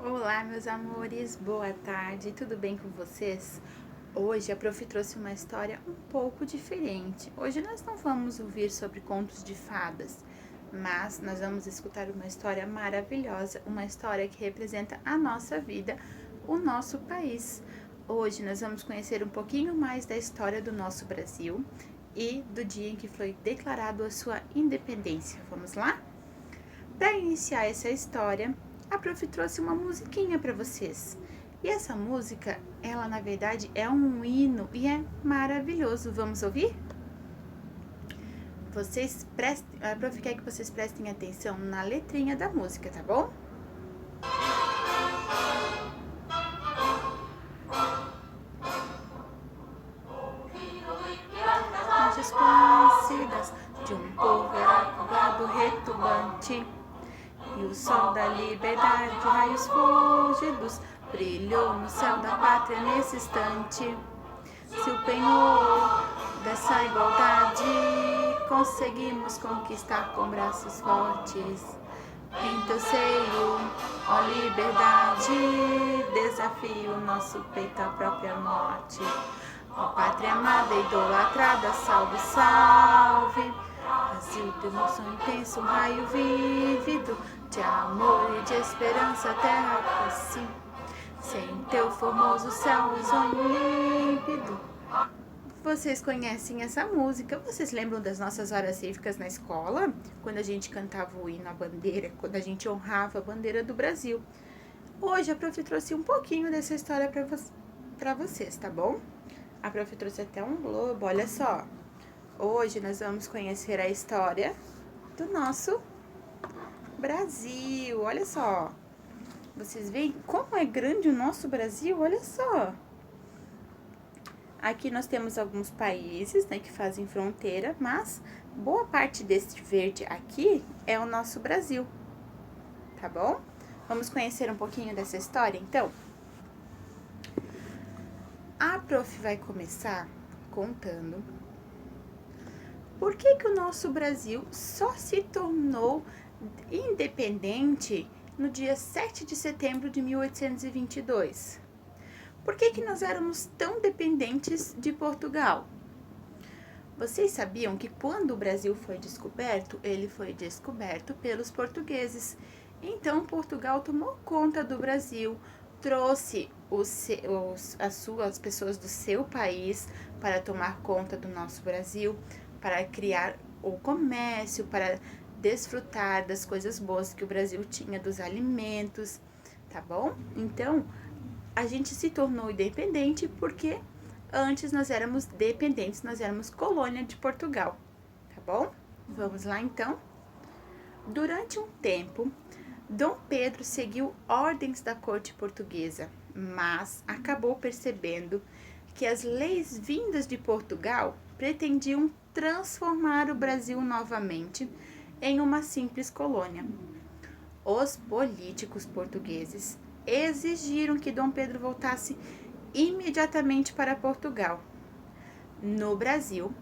Olá, meus amores, boa tarde, tudo bem com vocês? Hoje a Prof trouxe uma história um pouco diferente. Hoje nós não vamos ouvir sobre contos de fadas, mas nós vamos escutar uma história maravilhosa, uma história que representa a nossa vida, o nosso país. Hoje nós vamos conhecer um pouquinho mais da história do nosso Brasil e do dia em que foi declarado a sua independência. Vamos lá? Para iniciar essa história, a Prof trouxe uma musiquinha para vocês. E essa música, ela na verdade é um hino e é maravilhoso. Vamos ouvir? A Prof quer que vocês prestem atenção na letrinha da música, tá bom? Marchas conhecidas de um povo acordado retumbante. E o sol da liberdade, raios fúlgidos, brilhou no céu da pátria nesse instante. Se o penhor dessa igualdade conseguimos conquistar com braços fortes, em teu seio, ó liberdade, desafio nosso peito à própria morte. Ó pátria amada, idolatrada, salve, salve. Brasil de emoção intensa, um raio vívido de amor e de esperança, terra que assim, sem teu formoso céu, um sonho límpido. Vocês conhecem essa música? Vocês lembram das nossas horas cívicas na escola? Quando a gente cantava o hino à bandeira, quando a gente honrava a bandeira do Brasil. Hoje a Prof trouxe um pouquinho dessa história para vocês, tá bom? A Prof trouxe até um globo, olha só. Hoje nós vamos conhecer a história do nosso Brasil, olha só. Vocês veem como é grande o nosso Brasil? Olha só. Aqui nós temos alguns países, né, que fazem fronteira, mas boa parte desse verde aqui é o nosso Brasil, tá bom? Vamos conhecer um pouquinho dessa história, então? A Prof vai começar contando por que o nosso Brasil só se tornou independente no dia 7 de setembro de 1822. Por que nós éramos tão dependentes de Portugal? Vocês sabiam que quando o Brasil foi descoberto, ele foi descoberto pelos portugueses. Então, Portugal tomou conta do Brasil, trouxe as pessoas do seu país para tomar conta do nosso Brasil, para criar o comércio, para desfrutar das coisas boas que o Brasil tinha, dos alimentos, tá bom? Então, a gente se tornou independente porque antes nós éramos dependentes, nós éramos colônia de Portugal, tá bom? Vamos lá então? Durante um tempo, Dom Pedro seguiu ordens da corte portuguesa, mas acabou percebendo que as leis vindas de Portugal pretendiam transformar o Brasil novamente em uma simples colônia. Os políticos portugueses exigiram que Dom Pedro voltasse imediatamente para Portugal. No Brasil,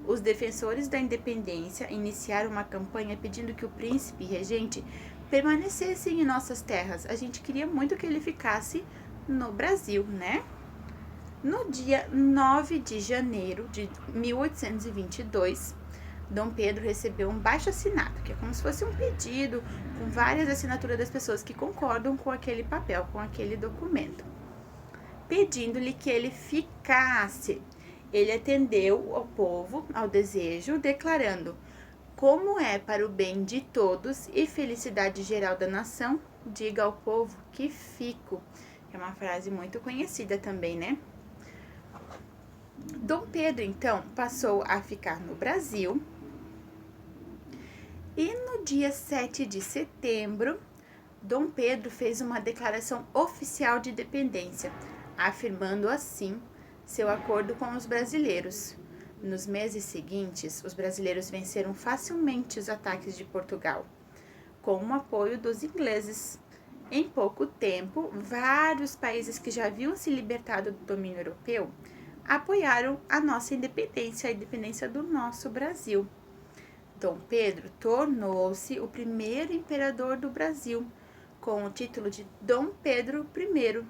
os defensores da independência iniciaram uma campanha pedindo que o príncipe regente permanecesse em nossas terras. A gente queria muito que ele ficasse no Brasil, né? No dia 9 de janeiro de 1822, Dom Pedro recebeu um baixo-assinado, que é como se fosse um pedido com várias assinaturas das pessoas que concordam com aquele papel, com aquele documento, pedindo-lhe que ele ficasse. Ele atendeu ao povo, ao desejo, declarando: como é para o bem de todos e felicidade geral da nação, diga ao povo que fico. É uma frase muito conhecida também, né? Dom Pedro, então, passou a ficar no Brasil. E no dia 7 de setembro, Dom Pedro fez uma declaração oficial de independência, afirmando assim seu acordo com os brasileiros. Nos meses seguintes, os brasileiros venceram facilmente os ataques de Portugal, com o apoio dos ingleses. Em pouco tempo, vários países que já haviam se libertado do domínio europeu apoiaram a nossa independência, a independência do nosso Brasil. Dom Pedro tornou-se o primeiro imperador do Brasil, com o título de Dom Pedro I.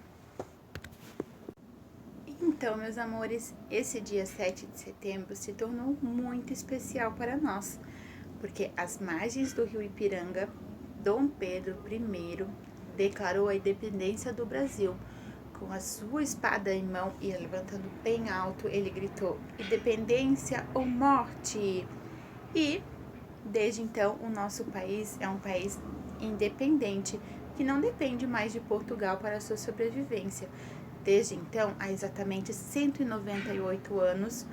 Então, meus amores, esse dia 7 de setembro se tornou muito especial para nós, porque às margens do rio Ipiranga, Dom Pedro I declarou a independência do Brasil. Com a sua espada em mão e levantando bem alto, ele gritou: independência ou morte! E, desde então, o nosso país é um país independente, que não depende mais de Portugal para sua sobrevivência. Desde então, há exatamente 198 anos,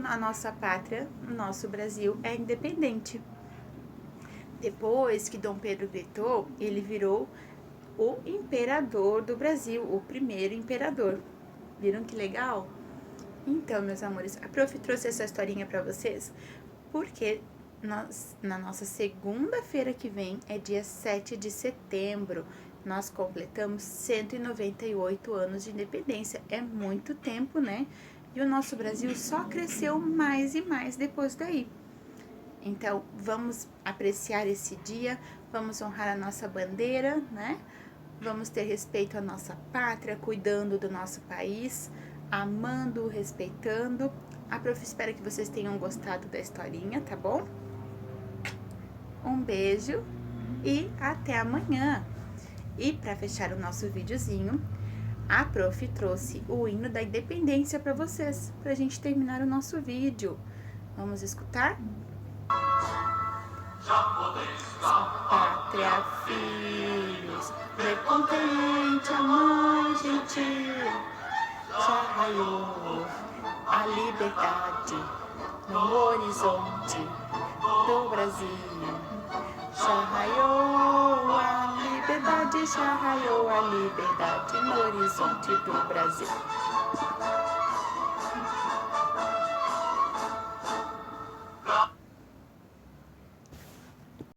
a nossa pátria, o nosso Brasil, é independente. Depois que Dom Pedro gritou, ele virou o imperador do Brasil, o primeiro imperador. Viram que legal? Então, meus amores, a prof trouxe essa historinha para vocês porque na nossa segunda-feira que vem, é dia 7 de setembro, nós completamos 198 anos de independência. É muito tempo, né? E o nosso Brasil só cresceu mais e mais depois daí. Então, vamos apreciar esse dia, vamos honrar a nossa bandeira, né? Vamos ter respeito à nossa pátria, cuidando do nosso país, amando, respeitando. A prof espera que vocês tenham gostado da historinha, tá bom? Um beijo e até amanhã! E para fechar o nosso videozinho, a prof trouxe o hino da independência para vocês, pra gente terminar o nosso vídeo. Vamos escutar? Pátria, filhos, recontente a mãe gentil, já raiou a liberdade no horizonte do Brasil. Já raiou a liberdade, já raiou a liberdade no horizonte do Brasil.